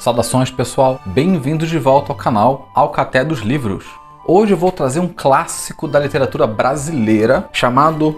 Saudações pessoal, bem-vindos de volta ao canal Alcaté dos Livros. Hoje eu vou trazer um clássico da literatura brasileira chamado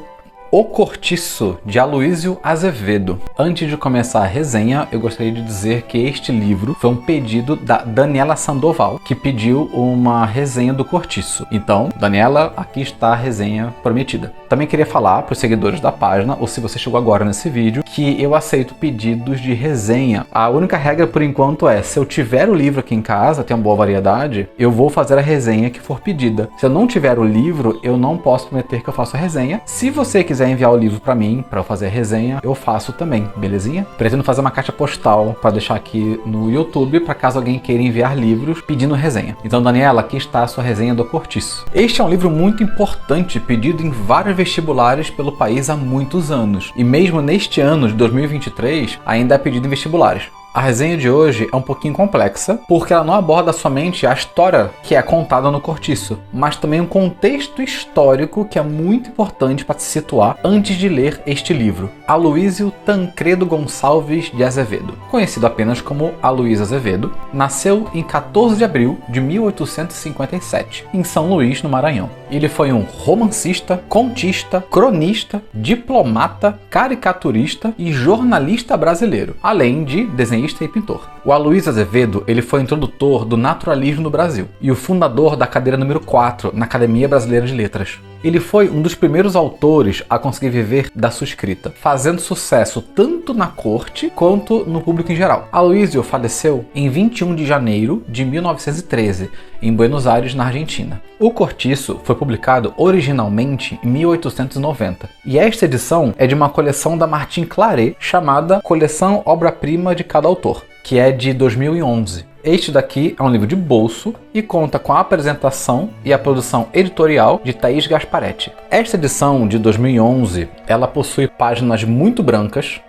O Cortiço, de Aloísio Azevedo. Antes de começar a resenha, eu gostaria de dizer que este livro foi um pedido da Daniela Sandoval, que pediu uma resenha do Cortiço. Então, Daniela, aqui está a resenha prometida. Também queria falar para os seguidores da página, ou se você chegou agora nesse vídeo, que eu aceito pedidos de resenha. A única regra por enquanto é, se eu tiver o livro aqui em casa, tem uma boa variedade, eu vou fazer a resenha que for pedida. Se eu não tiver o livro, eu não posso prometer que eu faço a resenha. Se você quiser enviar o livro para mim, para eu fazer a resenha, eu faço também, belezinha? Pretendo fazer uma caixa postal para deixar aqui no YouTube, para caso alguém queira enviar livros pedindo resenha. Então, Daniela, aqui está a sua resenha do Cortiço. Este é um livro muito importante, pedido em vários vestibulares pelo país há muitos anos. E mesmo neste ano de 2023, ainda é pedido em vestibulares. A resenha de hoje é um pouquinho complexa, porque ela não aborda somente a história que é contada no Cortiço, mas também um contexto histórico que é muito importante para se situar antes de ler este livro. Aloísio Tancredo Gonçalves de Azevedo, conhecido apenas como Aloísio Azevedo, nasceu em 14 de abril de 1857, em São Luís, no Maranhão. Ele foi um romancista, contista, cronista, diplomata, caricaturista e jornalista brasileiro, além de desenhista e pintor. O Aloísio Azevedo, ele foi introdutor do naturalismo no Brasil e o fundador da cadeira número 4 na Academia Brasileira de Letras. Ele foi um dos primeiros autores a conseguir viver da sua escrita, fazendo sucesso tanto na corte quanto no público em geral. Aloísio faleceu em 21 de janeiro de 1913, em Buenos Aires, na Argentina. O Cortiço foi publicado originalmente em 1890, e esta edição é de uma coleção da Martin Claret chamada Coleção Obra-Prima de Cada Autor, que é de 2011. Este daqui é um livro de bolso e conta com a apresentação e a produção editorial de Thaís Gasparetti. Esta edição de 2011, ela possui páginas muito brancas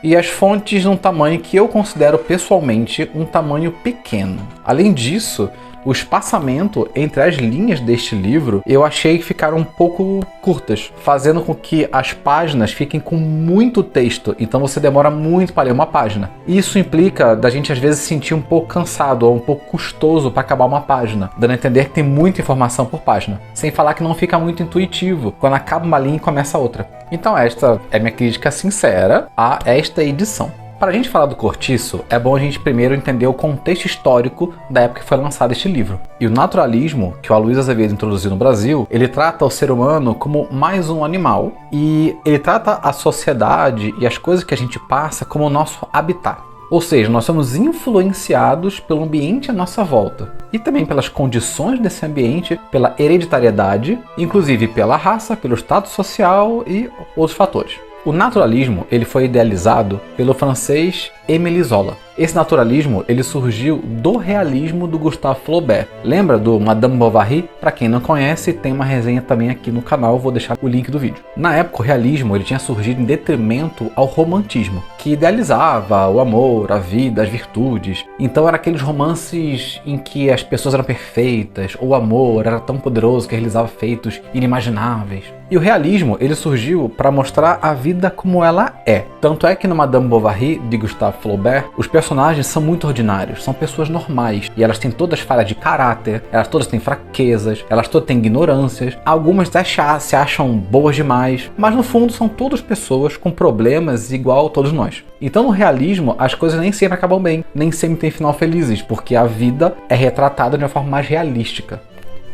e as fontes num tamanho que eu considero pessoalmente um tamanho pequeno. Além disso, o espaçamento entre as linhas deste livro eu achei que ficaram um pouco curtas, fazendo com que as páginas fiquem com muito texto, então você demora muito para ler uma página. Isso implica da gente às vezes se sentir um pouco cansado ou um pouco custoso para acabar uma página, dando a entender que tem muita informação por página, sem falar que não fica muito intuitivo quando acaba uma linha e começa outra. Então esta é minha crítica sincera a esta edição. Para a gente falar do Cortiço, é bom a gente primeiro entender o contexto histórico da época que foi lançado este livro. E o naturalismo, que o Aloísio Azevedo introduziu no Brasil, ele trata o ser humano como mais um animal e ele trata a sociedade e as coisas que a gente passa como o nosso habitat. Ou seja, nós somos influenciados pelo ambiente à nossa volta e também pelas condições desse ambiente, pela hereditariedade, inclusive pela raça, pelo status social e outros fatores. O naturalismo ele foi idealizado pelo francês Émile Zola. Esse naturalismo ele surgiu do realismo do Gustave Flaubert. Lembra do Madame Bovary? Para quem não conhece, tem uma resenha também aqui no canal, vou deixar o link do vídeo. Na época, o realismo ele tinha surgido em detrimento ao romantismo, que idealizava o amor, a vida, as virtudes. Então eram aqueles romances em que as pessoas eram perfeitas, ou o amor era tão poderoso que realizava feitos inimagináveis. E o realismo ele surgiu para mostrar a vida como ela é. Tanto é que no Madame Bovary, de Gustave Flaubert, os personagens são muito ordinários, são pessoas normais, e elas têm todas falhas de caráter, elas todas têm fraquezas, elas todas têm ignorâncias, algumas se acham boas demais, mas no fundo são todas pessoas com problemas igual a todos nós. Então no realismo as coisas nem sempre acabam bem, nem sempre tem final felizes, porque a vida é retratada de uma forma mais realística.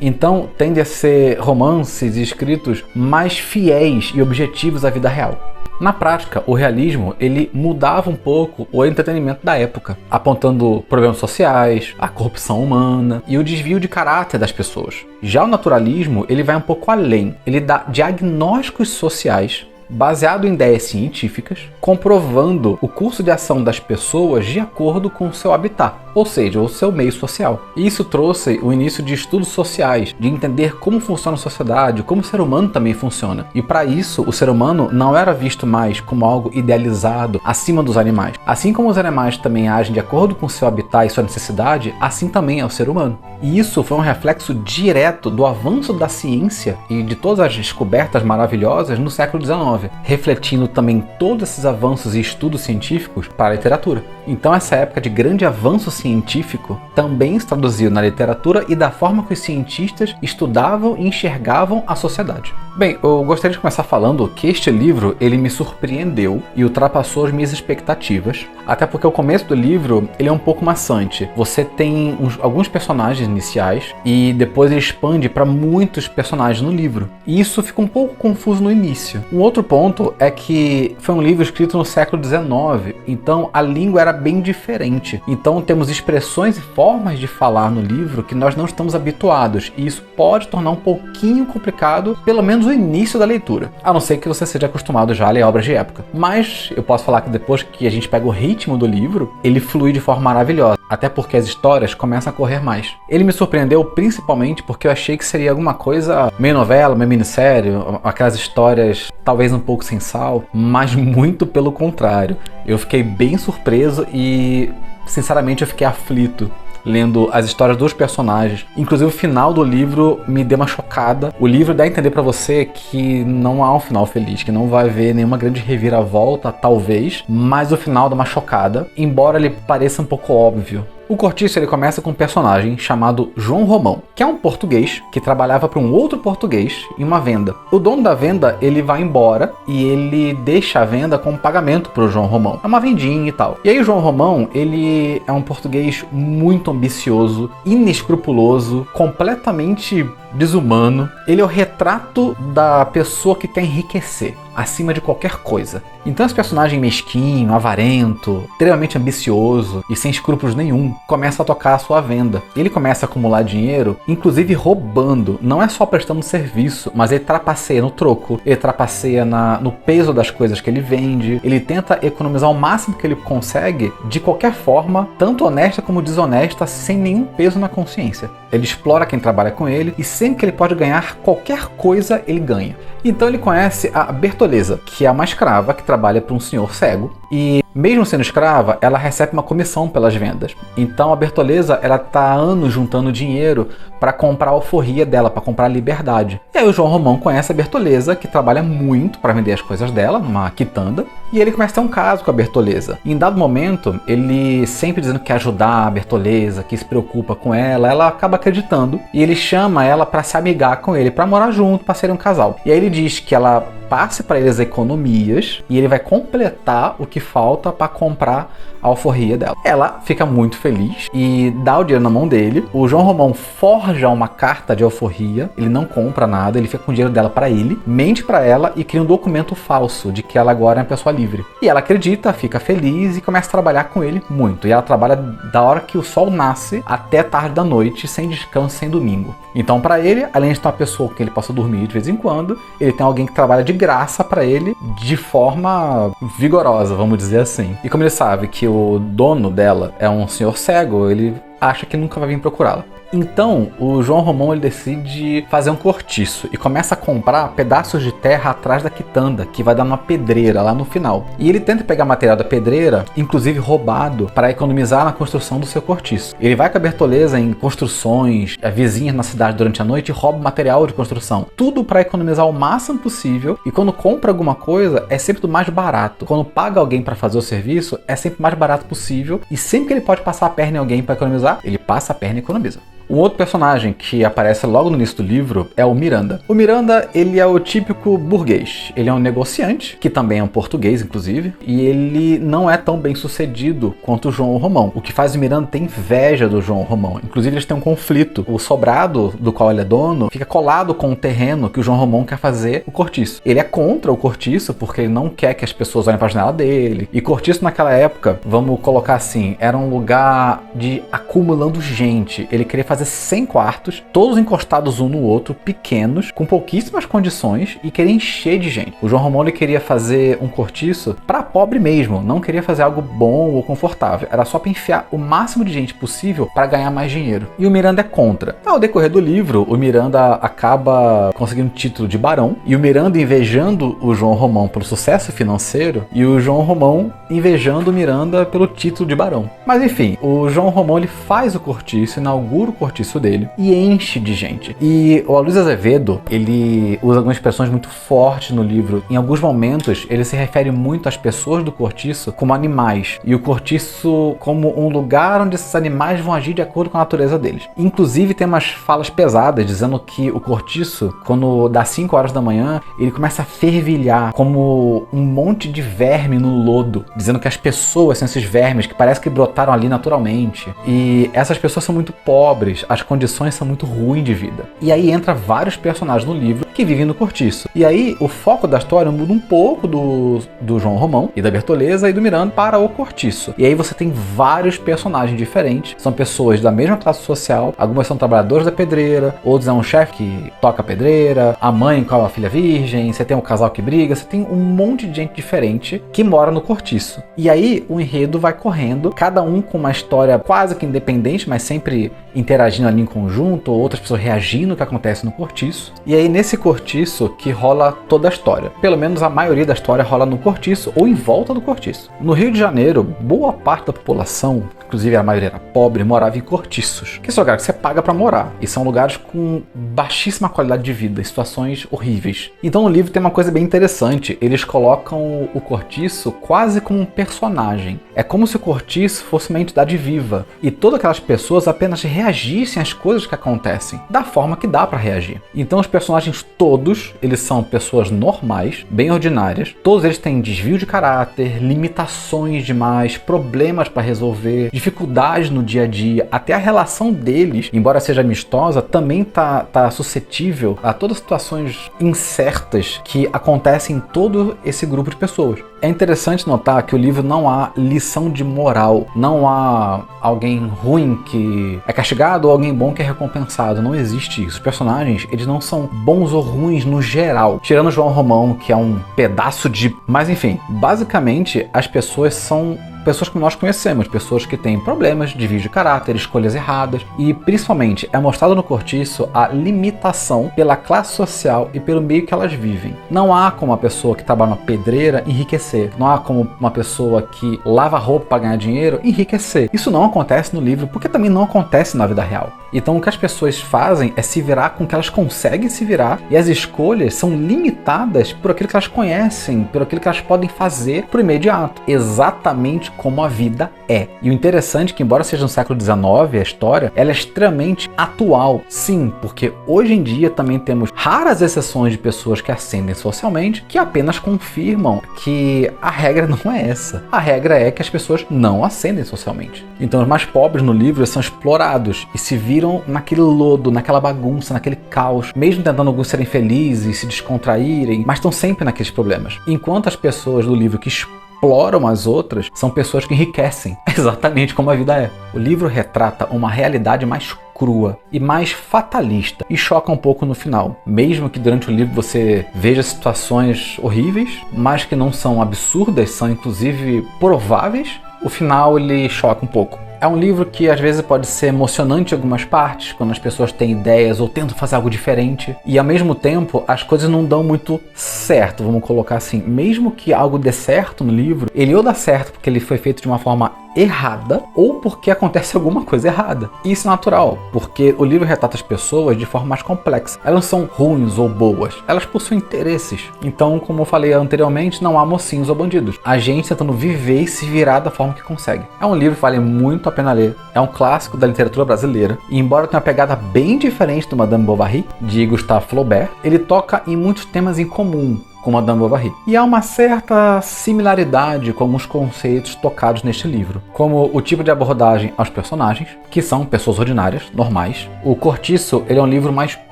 Então tende a ser romances escritos mais fiéis e objetivos à vida real. Na prática, o realismo ele mudava um pouco o entretenimento da época, apontando problemas sociais, a corrupção humana e o desvio de caráter das pessoas. Já o naturalismo ele vai um pouco além, ele dá diagnósticos sociais baseado em ideias científicas, comprovando o curso de ação das pessoas de acordo com o seu habitat, ou seja, o seu meio social. Isso trouxe o início de estudos sociais, de entender como funciona a sociedade, como o ser humano também funciona. E para isso, o ser humano não era visto mais como algo idealizado acima dos animais. Assim como os animais também agem de acordo com o seu habitat e sua necessidade, assim também é o ser humano. E isso foi um reflexo direto do avanço da ciência e de todas as descobertas maravilhosas no século XIX. XIX, refletindo também todos esses avanços e estudos científicos para a literatura. Então essa época de grande avanço científico também se traduziu na literatura e da forma que os cientistas estudavam e enxergavam a sociedade. Bem, eu gostaria de começar falando que este livro ele me surpreendeu e ultrapassou as minhas expectativas, até porque o começo do livro ele é um pouco maçante. Você tem alguns personagens iniciais e depois ele expande para muitos personagens no livro. E isso fica um pouco confuso no início. Um outro ponto é que foi um livro escrito no século XIX, então a língua era bem diferente. Então temos expressões e formas de falar no livro que nós não estamos habituados, e isso pode tornar um pouquinho complicado, pelo menos o início da leitura, a não ser que você seja acostumado já a ler obras de época. Mas eu posso falar que depois que a gente pega o ritmo do livro, ele flui de forma maravilhosa, até porque as histórias começam a correr mais. Ele me surpreendeu principalmente porque eu achei que seria alguma coisa meio novela, meio minissérie, aquelas histórias talvez um pouco sem sal, mas muito pelo contrário. Eu fiquei bem surpreso e, sinceramente, eu fiquei aflito lendo as histórias dos personagens. Inclusive o final do livro me deu uma chocada. O livro dá a entender pra você que não há um final feliz, que não vai haver nenhuma grande reviravolta, talvez, mas o final dá uma chocada, embora ele pareça um pouco óbvio. O Cortiço ele começa com um personagem chamado João Romão, que é um português que trabalhava para um outro português em uma venda. O dono da venda ele vai embora e ele deixa a venda como pagamento para o João Romão. É uma vendinha e tal. E aí o João Romão ele é um português muito ambicioso, inescrupuloso, completamente desumano. Ele é o retrato da pessoa que quer enriquecer acima de qualquer coisa. Então esse personagem mesquinho, avarento, extremamente ambicioso e sem escrúpulos nenhum, começa a tocar a sua venda. Ele começa a acumular dinheiro, inclusive roubando. Não é só prestando serviço, mas ele trapaceia no troco, ele trapaceia no peso das coisas que ele vende, ele tenta economizar o máximo que ele consegue de qualquer forma, tanto honesta como desonesta, sem nenhum peso na consciência. Ele explora quem trabalha com ele e sempre que ele pode ganhar qualquer coisa, ele ganha. Então ele conhece a Bertoleza, que é uma escrava que trabalha para um senhor cego, e mesmo sendo escrava, ela recebe uma comissão pelas vendas. Então a Bertoleza, ela tá há anos juntando dinheiro para comprar a alforria dela, para comprar a liberdade. E aí o João Romão conhece a Bertoleza, que trabalha muito para vender as coisas dela, numa quitanda, e ele começa a ter um caso com a Bertoleza. Em dado momento, ele sempre dizendo que quer ajudar a Bertoleza, que se preocupa com ela acaba acreditando, e ele chama ela para se amigar com ele, para morar junto, para serem um casal. E aí ele diz que ela passe para ele as economias e ele vai completar o que falta para comprar a alforria dela. Ela fica muito feliz e dá o dinheiro na mão dele. O João Romão forja uma carta de alforria, ele não compra nada, ele fica com o dinheiro dela para ele, mente para ela e cria um documento falso de que ela agora é uma pessoa livre. E ela acredita, fica feliz e começa a trabalhar com ele muito. E ela trabalha da hora que o sol nasce até tarde da noite, sem descanso, sem domingo. Então para ele, além de ter uma pessoa que ele possa dormir de vez em quando, ele tem alguém que trabalha de graça para ele de forma vigorosa, vamos dizer assim. E como ele sabe que o dono dela é um senhor cego, ele acha que nunca vai vir procurá-la. Então, o João Romão ele decide fazer um cortiço e começa a comprar pedaços de terra atrás da quitanda, que vai dar uma pedreira lá no final. E ele tenta pegar material da pedreira, inclusive roubado, para economizar na construção do seu cortiço. Ele vai com a Bertoleza em construções, vizinhas na cidade durante a noite e rouba material de construção. Tudo para economizar o máximo possível, e quando compra alguma coisa, é sempre do mais barato. Quando paga alguém para fazer o serviço, é sempre o mais barato possível, e sempre que ele pode passar a perna em alguém para economizar, ele passa a perna e economiza. Um outro personagem que aparece logo no início do livro é o Miranda. O Miranda, ele é o típico burguês. Ele é um negociante, que também é um português, inclusive, e ele não é tão bem sucedido quanto o João Romão. O que faz o Miranda ter inveja do João Romão. Inclusive, eles têm um conflito. O sobrado do qual ele é dono fica colado com o terreno que o João Romão quer fazer o cortiço. Ele é contra o cortiço porque ele não quer que as pessoas olhem para a janela dele. E cortiço naquela época, vamos colocar assim, era um lugar de acumulando gente. Ele queria fazer 100 quartos, todos encostados um no outro, pequenos, com pouquíssimas condições e queria encher de gente. O João Romão ele queria fazer um cortiço para pobre mesmo, não queria fazer algo bom ou confortável, era só para enfiar o máximo de gente possível para ganhar mais dinheiro. E o Miranda é contra. Ao decorrer do livro, o Miranda acaba conseguindo o título de barão e o Miranda invejando o João Romão pelo sucesso financeiro e o João Romão invejando o Miranda pelo título de barão. Mas enfim, o João Romão ele faz o cortiço, inaugura o cortiço dele e enche de gente. E o Aloysio Azevedo, ele usa algumas expressões muito fortes no livro. Em alguns momentos, ele se refere muito às pessoas do cortiço como animais, e o cortiço como um lugar onde esses animais vão agir de acordo com a natureza deles. Inclusive, tem umas falas pesadas dizendo que o cortiço, quando dá 5 horas da manhã, ele começa a fervilhar como um monte de verme no lodo, dizendo que as pessoas são esses vermes que parece que brotaram ali naturalmente. E essas pessoas são muito pobres, as condições são muito ruins de vida. E aí entra vários personagens no livro que vivem no cortiço. E aí o foco da história muda um pouco do João Romão e da Bertoleza e do Miranda para o cortiço. E aí você tem vários personagens diferentes, são pessoas da mesma classe social, algumas são trabalhadores da pedreira, outros é um chefe que toca a pedreira, a mãe com a filha virgem, você tem um casal que briga, você tem um monte de gente diferente que mora no cortiço. E aí o enredo vai correndo, cada um com uma história quase que independente, mas sempre interagindo ali em conjunto, ou outras pessoas reagindo ao que acontece no cortiço. E aí nesse cortiço que rola toda a história. Pelo menos a maioria da história rola no cortiço ou em volta do cortiço. No Rio de Janeiro, boa parte da população, inclusive a maioria era pobre, morava em cortiços, que são lugares que você paga para morar, e são lugares com baixíssima qualidade de vida, situações horríveis. Então no livro tem uma coisa bem interessante, eles colocam o cortiço quase como um personagem. É como se o cortiço fosse uma entidade viva, e todas aquelas pessoas apenas reagissem às coisas que acontecem, da forma que dá para reagir. Então os personagens todos, eles são pessoas normais, bem ordinárias, todos eles têm desvio de caráter, limitações demais, problemas para resolver, dificuldades no dia a dia, até a relação deles, embora seja amistosa, também tá suscetível a todas as situações incertas que acontecem em todo esse grupo de pessoas. É interessante notar que o livro não há lição de moral, não há alguém ruim que é castigado ou alguém bom que é recompensado, não existe isso. Os personagens, eles não são bons ou ruins no geral, tirando João Romão, que é um pedaço de... Mas enfim, basicamente as pessoas são pessoas que nós conhecemos, pessoas que têm problemas, desvio de caráter, escolhas erradas, e principalmente é mostrado no cortiço a limitação pela classe social e pelo meio que elas vivem. Não há como uma pessoa que trabalha numa pedreira enriquecer, não há como uma pessoa que lava roupa para ganhar dinheiro enriquecer. Isso não acontece no livro, porque também não acontece na vida real. Então o que as pessoas fazem é se virar com o que elas conseguem se virar, e as escolhas são limitadas por aquilo que elas conhecem, por aquilo que elas podem fazer pro imediato. Exatamente como a vida é. E o interessante é que, embora seja no século XIX a história, ela é extremamente atual. Sim, porque hoje em dia também temos raras exceções de pessoas que ascendem socialmente, que apenas confirmam que a regra não é essa. A regra é que as pessoas não ascendem socialmente. Então os mais pobres no livro são explorados e se viram naquele lodo, naquela bagunça, naquele caos, mesmo tentando alguns serem felizes, se descontraírem, mas estão sempre naqueles problemas. Enquanto as pessoas do livro que exploram as outras são pessoas que enriquecem, exatamente como a vida é. O livro retrata uma realidade mais crua e mais fatalista, e choca um pouco no final. Mesmo que durante o livro você veja situações horríveis, mas que não são absurdas, são inclusive prováveis, o final ele choca um pouco. É um livro que às vezes pode ser emocionante em algumas partes, quando as pessoas têm ideias ou tentam fazer algo diferente, e ao mesmo tempo as coisas não dão muito certo, vamos colocar assim. Mesmo que algo dê certo no livro, ele ou dá certo porque ele foi feito de uma forma errada, ou porque acontece alguma coisa errada. E isso é natural, porque o livro retrata as pessoas de forma mais complexa. Elas não são ruins ou boas, elas possuem interesses. Então, como eu falei anteriormente, não há mocinhos ou bandidos. A gente tentando viver e se virar da forma que consegue. É um livro que vale muito a pena ler. É um clássico da literatura brasileira. E embora tenha uma pegada bem diferente do Madame Bovary, de Gustave Flaubert, ele toca em muitos temas em comum com Madame Bovary. E há uma certa similaridade com alguns conceitos tocados neste livro, como o tipo de abordagem aos personagens, que são pessoas ordinárias, normais. O Cortiço, ele é um livro mais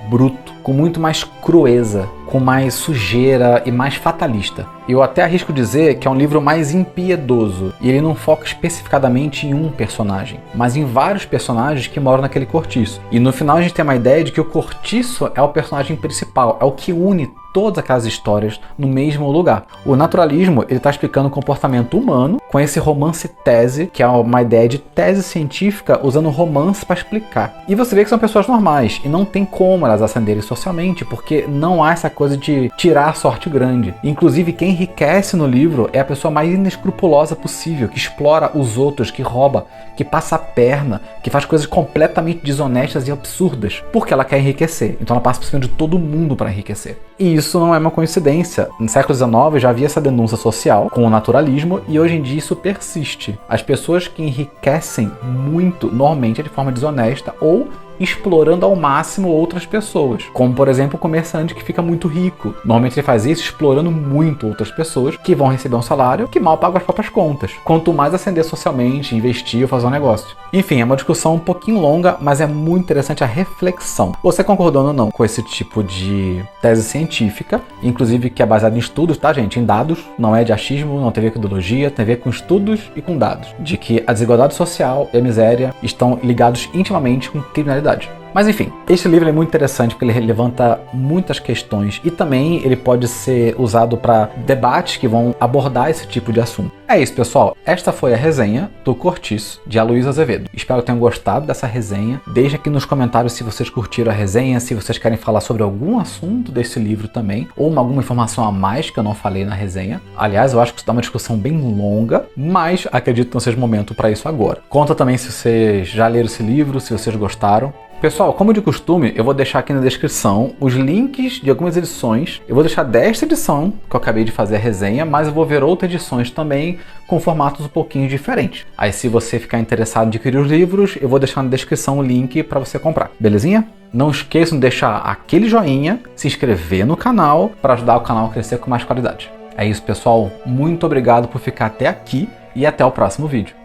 bruto, com muito mais crueza, com mais sujeira e mais fatalista. Eu até arrisco dizer que é um livro mais impiedoso, e ele não foca especificadamente em um personagem, mas em vários personagens que moram naquele cortiço. E no final a gente tem uma ideia de que o cortiço é o personagem principal, é o que une todas aquelas histórias no mesmo lugar. O naturalismo, ele está explicando o comportamento humano com esse romance tese, que é uma ideia de tese científica usando romance para explicar. E você vê que são pessoas normais e não tem como elas ascenderem socialmente, porque não há essa coisa de tirar a sorte grande. Inclusive, quem enriquece no livro é a pessoa mais inescrupulosa possível, que explora os outros, que rouba, que passa a perna, que faz coisas completamente desonestas e absurdas, porque ela quer enriquecer. Então ela passa por cima de todo mundo para enriquecer. E isso não é uma coincidência. No século XIX já havia essa denúncia social com o naturalismo e hoje em dia isso persiste. As pessoas que enriquecem muito, normalmente é de forma desonesta ou explorando ao máximo outras pessoas. Como, por exemplo, o comerciante que fica muito rico. Normalmente ele faz isso explorando muito outras pessoas que vão receber um salário que mal paga as próprias contas. Quanto mais ascender socialmente, investir ou fazer um negócio. Enfim, é uma discussão um pouquinho longa, mas é muito interessante a reflexão. Você concordando ou não com esse tipo de tese científica, inclusive que é baseado em estudos, tá, gente? Em dados, não é de achismo, não tem a ver com ideologia, tem a ver com estudos e com dados. De que a desigualdade social e a miséria estão ligados intimamente com criminalidade. Mas enfim, este livro é muito interessante porque ele levanta muitas questões e também ele pode ser usado para debates que vão abordar esse tipo de assunto. É isso, pessoal. Esta foi a resenha do Cortiço, de Aloysio Azevedo. Espero que tenham gostado dessa resenha. Deixe aqui nos comentários se vocês curtiram a resenha, se vocês querem falar sobre algum assunto desse livro também, ou alguma informação a mais que eu não falei na resenha. Aliás, eu acho que isso dá uma discussão bem longa, mas acredito que não seja momento para isso agora. Conta também se vocês já leram esse livro, se vocês gostaram. Pessoal, como de costume, eu vou deixar aqui na descrição os links de algumas edições. Eu vou deixar desta edição, que eu acabei de fazer a resenha, mas eu vou ver outras edições também com formatos um pouquinho diferentes. Aí se você ficar interessado em adquirir os livros, eu vou deixar na descrição o link para você comprar. Belezinha? Não esqueçam de deixar aquele joinha, se inscrever no canal para ajudar o canal a crescer com mais qualidade. É isso, pessoal. Muito obrigado por ficar até aqui e até o próximo vídeo.